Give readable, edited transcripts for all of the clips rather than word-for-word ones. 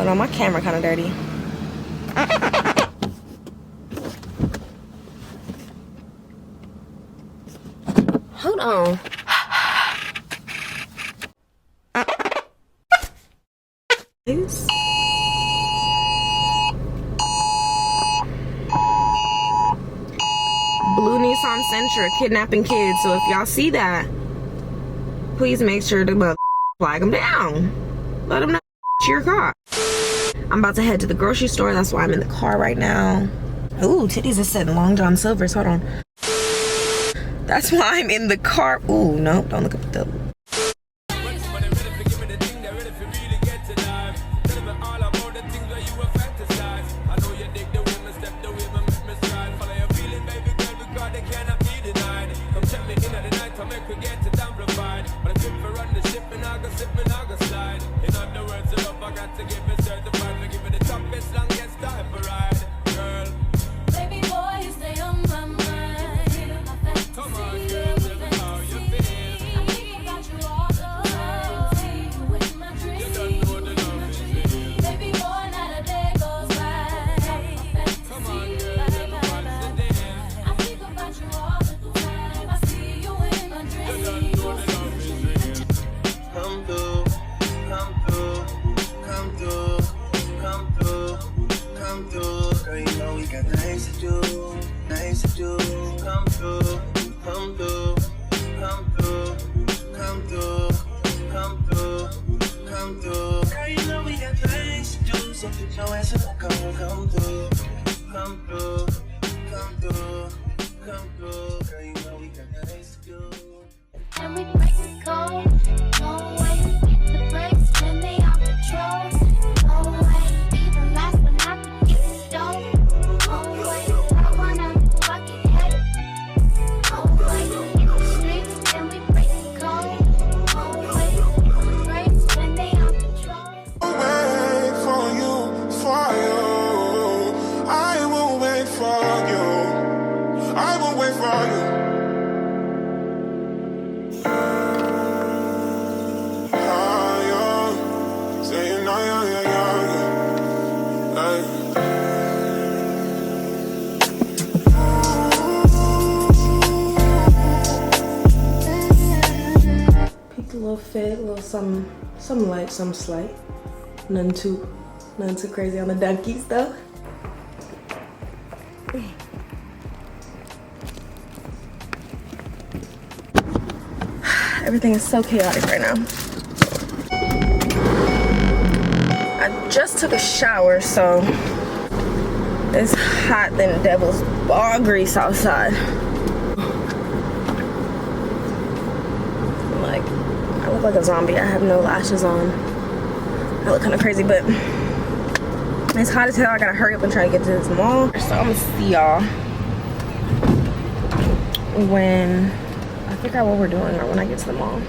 Oh no, my camera kind of dirty. Hold on. Please. Blue Nissan Sentra kidnapping kids. So if y'all see that, please make sure to flag them down. Let them know it's your car. I'm about to head to the grocery store. That's why I'm in the car right now. Ooh, titties is sitting Long John Silver's. Hold on. That's why I'm in the car. Ooh, no, don't look at the. Fit, a little some light, some slight. Nothing too crazy on the donkeys though. Everything is so chaotic right now. I just took a shower, so it's hot than devil's ball grease outside. I look like a zombie. I have no lashes on. I look kind of crazy, but it's hot as hell. I gotta hurry up and try to get to this mall. So I'm gonna see y'all when I figure out what we're doing or when I get to the mall.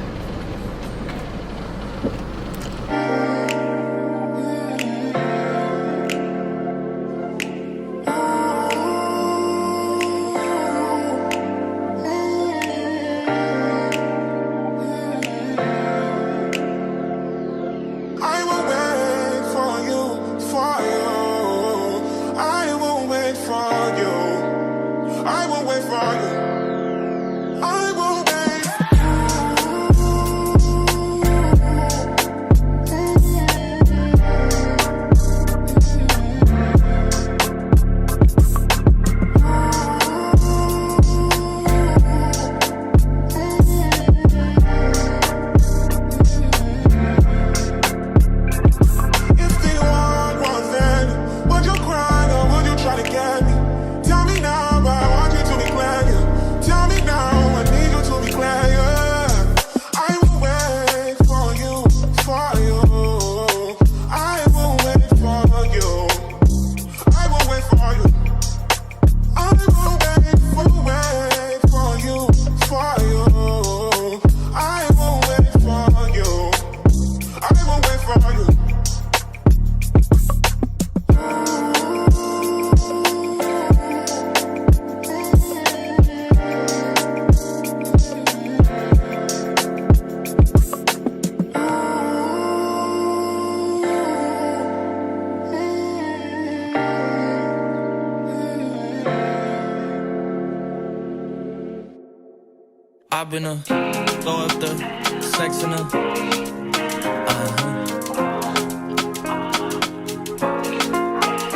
I've been a throw up the sex in her.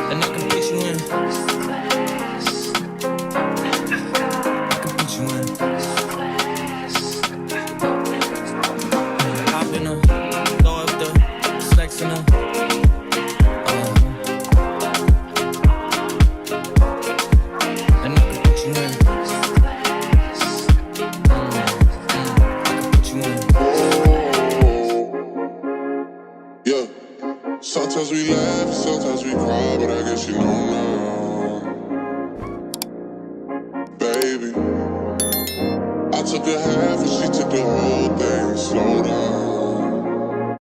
And I can put you in. I can put you in. I've been a throw up the sex in her. And I can put you in. Yeah, sometimes we laugh, sometimes we cry, but I guess you know now, baby. I took a half and she took the whole thing. Slow down.